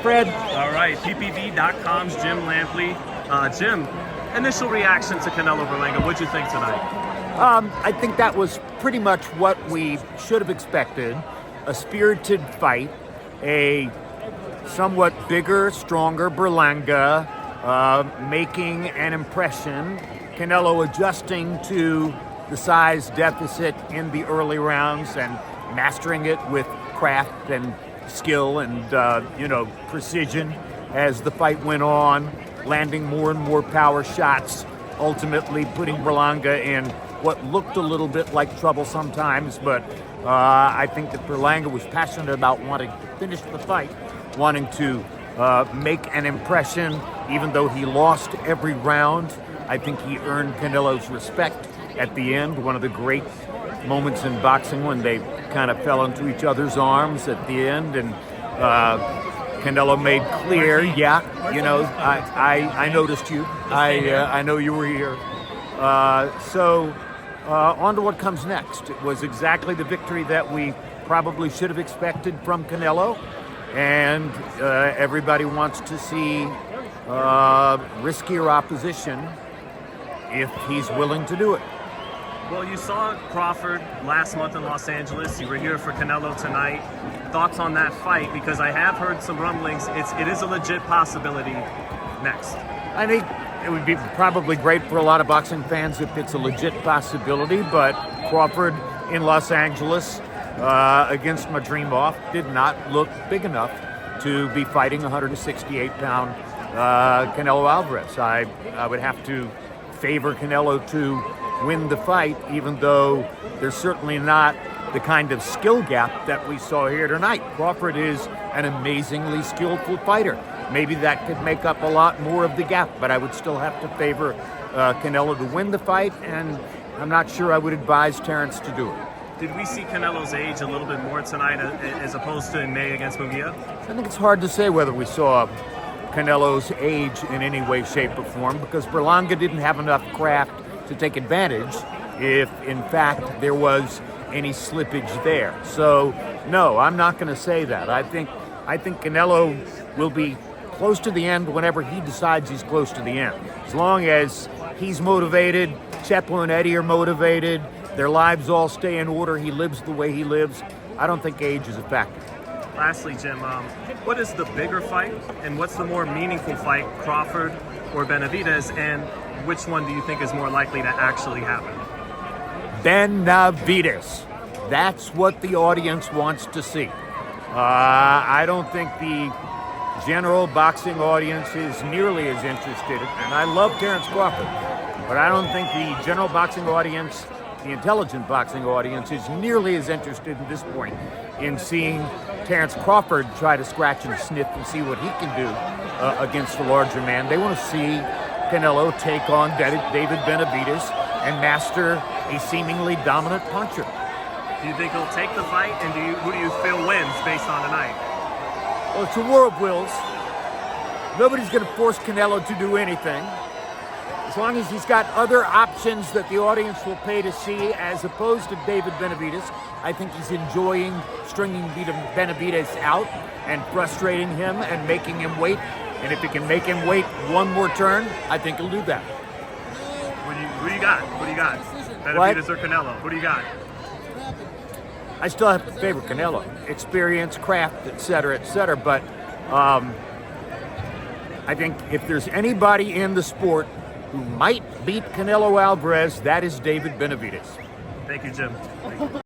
Fred? All right, PPV.com's Jim Lampley. Jim, initial reaction to Canelo Berlanga. What'd you think tonight? I think that was pretty much what we should have expected. A spirited fight, a somewhat bigger, stronger Berlanga making an impression. Canelo adjusting to the size deficit in the early rounds and mastering it with craft and skill and precision as the fight went on, landing more and more power shots, ultimately putting Berlanga in what looked a little bit like trouble sometimes, but I think that Berlanga was passionate about wanting to finish the fight, wanting to make an impression, even though he lost every round. I think he earned Canelo's respect at the end, one of the great moments in boxing when they kind of fell into each other's arms at the end, and Canelo made clear, I noticed you. I know you were here. So on to what comes next. It was exactly the victory that we probably should have expected from Canelo, and everybody wants to see riskier opposition if he's willing to do it. Well, you saw Crawford last month in Los Angeles. You were here for Canelo tonight. Thoughts on that fight? Because I have heard some rumblings. It is a legit possibility next. I think it would be probably great for a lot of boxing fans if it's a legit possibility, but Crawford in Los Angeles against Madrimov did not look big enough to be fighting 168-pound Canelo Alvarez. I would have to favor Canelo to win the fight, even though there's certainly not the kind of skill gap that we saw here tonight. Crawford is an amazingly skillful fighter. Maybe that could make up a lot more of the gap, but I would still have to favor Canelo to win the fight, and I'm not sure I would advise Terence to do it. Did we see Canelo's age a little bit more tonight as opposed to in May against Munguia? I think it's hard to say whether we saw Canelo's age in any way, shape, or form, because Berlanga didn't have enough craft to take advantage if, in fact, there was any slippage there. So, no, I'm not going to say that. I think Canelo will be close to the end whenever he decides he's close to the end. As long as he's motivated, Chepo and Eddie are motivated, their lives all stay in order, he lives the way he lives, I don't think age is a factor. Lastly, Jim, what is the bigger fight and what's the more meaningful fight, Crawford or Benavidez, and which one do you think is more likely to actually happen? Benavidez. That's what the audience wants to see. I don't think the general boxing audience is nearly as interested, and I love Terence Crawford, but I don't think the general boxing audience, the intelligent boxing audience, is nearly as interested at this point in seeing Terence Crawford try to scratch and sniff and see what he can do against the larger man. They want to see Canelo take on David Benavidez and master a seemingly dominant puncher. Do you think he'll take the fight, and who do you feel wins based on tonight? Well, it's a war of wills. Nobody's going to force Canelo to do anything. As long as he's got other options that the audience will pay to see as opposed to David Benavidez, I think he's enjoying stringing Benavidez out and frustrating him and making him wait. And if he can make him wait one more turn, I think he'll do that. Who do you got? Benavidez or Canelo? Who do you got? I still have to favor Canelo. Experience, craft, et cetera, but I think if there's anybody in the sport who might beat Canelo Alvarez, that is David Benavidez. Thank you, Jim.